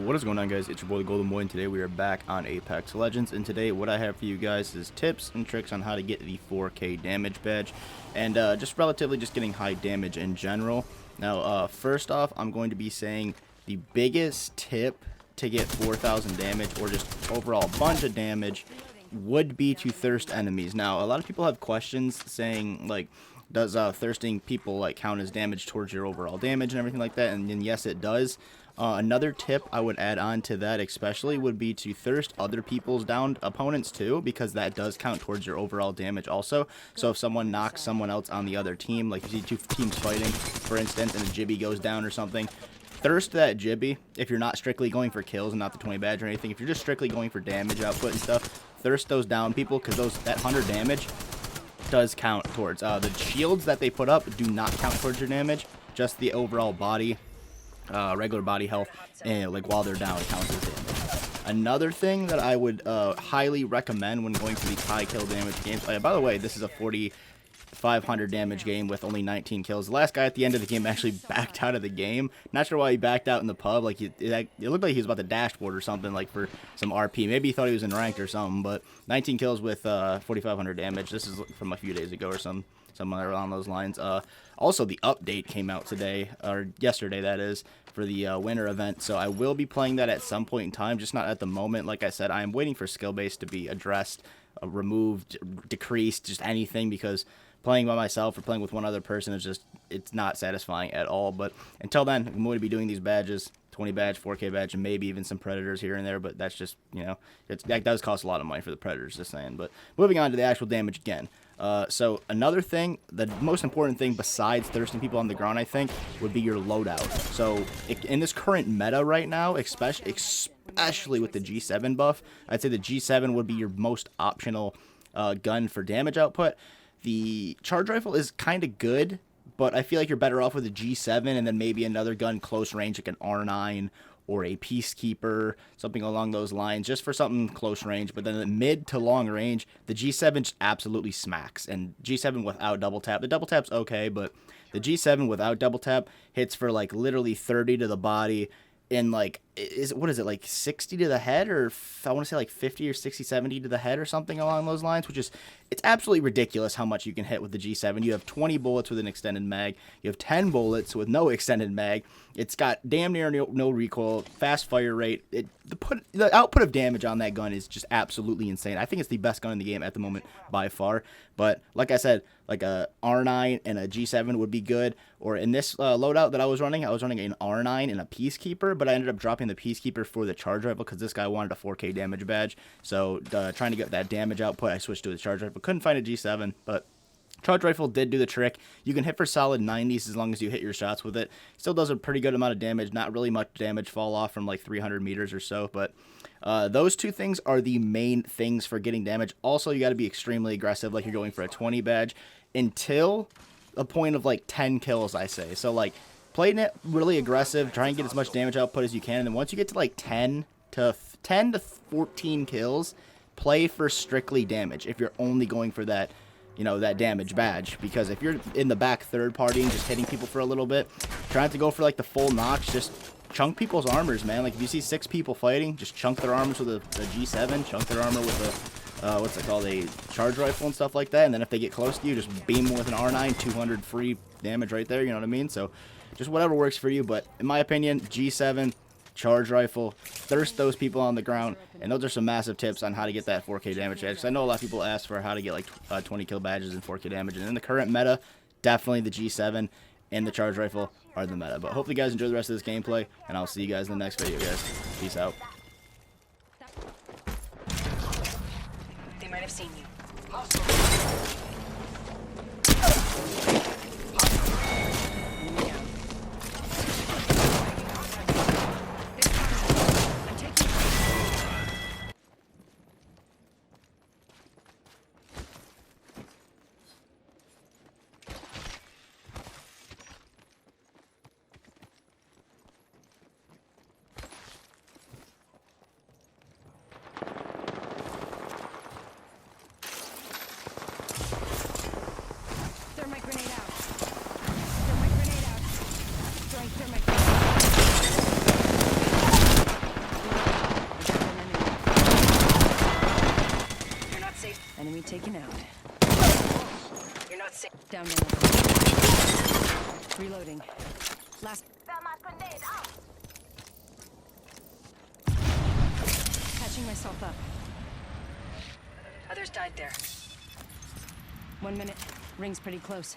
What is going on, guys? It's your boy Golden Boy, and today we are back on Apex Legends. And today what I have for you guys is tips and tricks on how to get the 4K damage badge, and just relatively just getting high damage in general. Now first off, I'm going to be saying the biggest tip to get 4,000 damage, or just overall a bunch of damage, would be to thirst enemies. Now a lot of people have questions saying, like, does thirsting people like count as damage towards your overall damage and everything like that? And yes, it does. Another tip I would add on to that especially would be to thirst other people's downed opponents too, because that does count towards your overall damage also. So if someone knocks someone else on the other team, like you see two teams fighting, for instance, and a Jibby goes down or something, thirst that Jibby. If you're not strictly going for kills and not the 20 badge or anything, if you're just strictly going for damage output and stuff, thirst those down people, because that 100 damage does count towards. The shields that they put up do not count towards your damage, just the overall body, regular body health, and like while they're down, it counts as damage. Another thing that I would highly recommend when going for these high kill damage games, by the way, this is a 4,500 damage game with only 19 kills. The last guy at the end of the game actually backed out of the game. Not sure why he backed out in the pub. Like it looked like he was about to dashboard or something, like for some RP. Maybe he thought he was in ranked or something. But 19 kills with 4,500 damage. This is from a few days ago or somewhere along those lines. Also, the update came out today, or yesterday that is, for the winter event. So I will be playing that at some point in time, just not at the moment. Like I said, I am waiting for skill base to be addressed, removed, decreased, just anything, because playing by myself or playing with one other person is just, it's not satisfying at all. But until then, I'm going to be doing these badges, 20 badge, 4K badge, and maybe even some predators here and there, but that's just, you know, that does cost a lot of money for the predators, just saying. But moving on to the actual damage again. So another thing, the most important thing besides thirsting people on the ground, I think, would be your loadout. So in this current meta right now, especially with the G7 buff, I'd say the G7 would be your most optional gun for damage output. The charge rifle is kind of good, but I feel like you're better off with a G7 and then maybe another gun close range, like an R9 or a Peacekeeper, something along those lines, just for something close range. But then the mid to long range, the G7 just absolutely smacks. And G7 without double tap, the double tap's okay, but the G7 without double tap hits for like literally 30 to the body, and like, what is it, like 60 to the head, or I want to say like 50 or 60, 70 to the head or something along those lines, which is, it's absolutely ridiculous how much you can hit with the G7. You have 20 bullets with an extended mag, you have 10 bullets with no extended mag, it's got damn near no recoil, fast fire rate, the output of damage on that gun is just absolutely insane. I think it's the best gun in the game at the moment by far. But like I said, like a R9 and a G7 would be good. Or in this loadout that I was running an R9 and a Peacekeeper, but I ended up dropping the Peacekeeper for the charge rifle because this guy wanted a 4K damage badge. So trying to get that damage output, I switched to the charge rifle. Couldn't find a G7, but charge rifle did do the trick. You can hit for solid 90s as long as you hit your shots with it. Still does a pretty good amount of damage. Not really much damage fall off from like 300 meters or so, but those two things are the main things for getting damage. Also, you got to be extremely aggressive, like you're going for a 20 badge, until a point of like 10 kills, I say. So like, playing it really aggressive, try and get as much damage output as you can, and then once you get to like 10 to 14 kills, play for strictly damage if you're only going for that, you know, that damage badge. Because if you're in the back third party and just hitting people for a little bit, trying to go for like the full notch, just chunk people's armors, man. Like if you see 6 people fighting, just chunk their armors with a G7, chunk their armor with a what's it called, a charge rifle and stuff like that. And then if they get close to you, just beam them with an R9, 200 free damage right there, you know what I mean? So just whatever works for you. But in my opinion, G7, charge rifle, thirst those people on the ground, and those are some massive tips on how to get that 4K damage badge. I know a lot of people ask for how to get like 20 kill badges and 4K damage, and in the current meta, definitely the G7 and the charge rifle are the meta. But hopefully you guys enjoy the rest of this gameplay, and I'll see you guys in the next video, guys. Peace out. They might have seen you. Throw my grenade out. taken out. You're not safe. Down another. Reloading. Last. Catching myself up. Others died there. 1 minute. Ring's pretty close.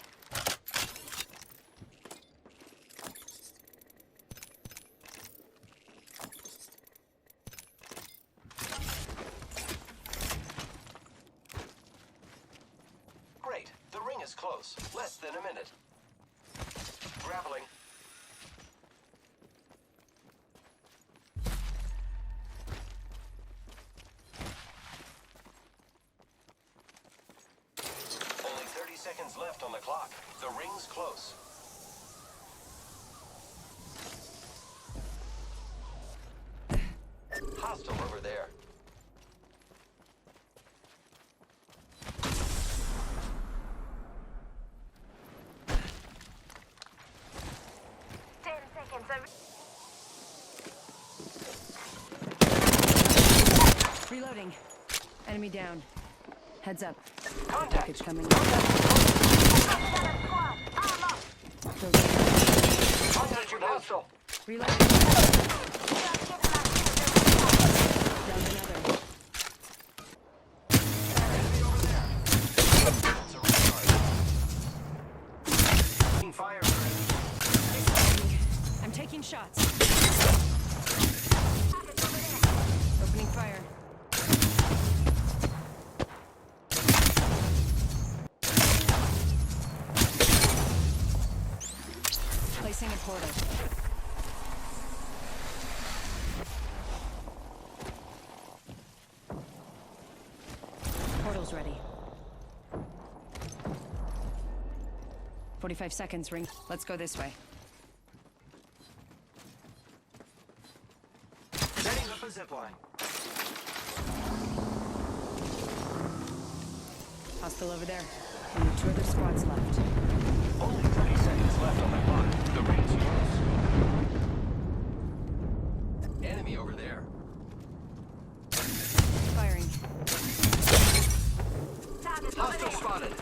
Great. The ring is close. Less than a minute. Grappling. Only 30 seconds left on the clock. The ring's close. Hostile over there. Reloading. Enemy down. Heads up. Contact. Package coming. Contact your hostile. Reloading. Down another. Fire. I'm taking shots. Opening fire. Placing a portal. Portal's ready. 45 seconds, ring. Let's go this way. Setting up a zipline. Hostile over there. Only 2 other squads left. Only 30 seconds left on the clock. The ring's close. Enemy over there. Firing. Hostile spotted.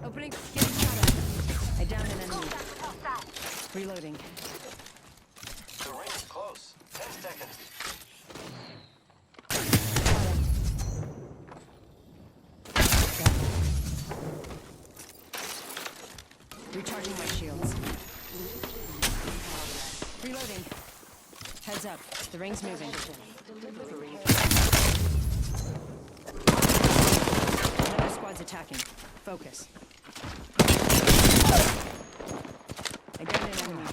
Opening. Getting shot at. I downed an enemy. Reloading. The ring's close. 10 seconds. Recharging my shields. Reloading. Heads up. The ring's moving. Another squad's attacking. Focus. I got an enemy.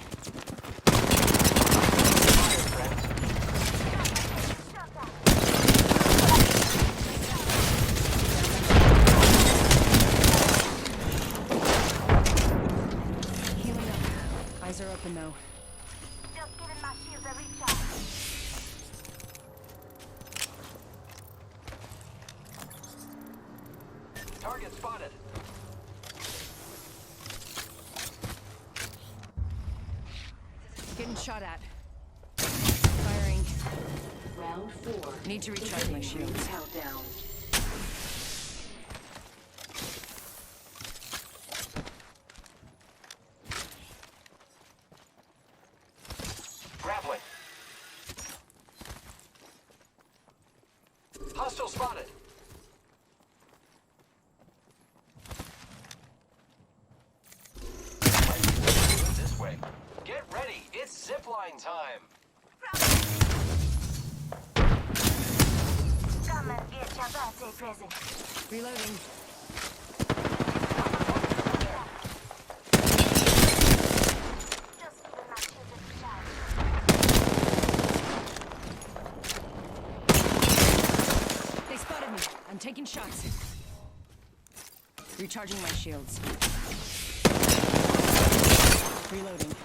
Healing up. Eyes are open though. Just giving my shields a recharge. Target spotted. Getting shot at. Firing. Round 4. Need to recharge my shields. Countdown. Grappling. Hostile spotted. This way. Get ready. It's zipline time. Come and get your birthday present. Reloading. Just giving my shields a recharge. They spotted me. I'm taking shots. Recharging my shields. Reloading.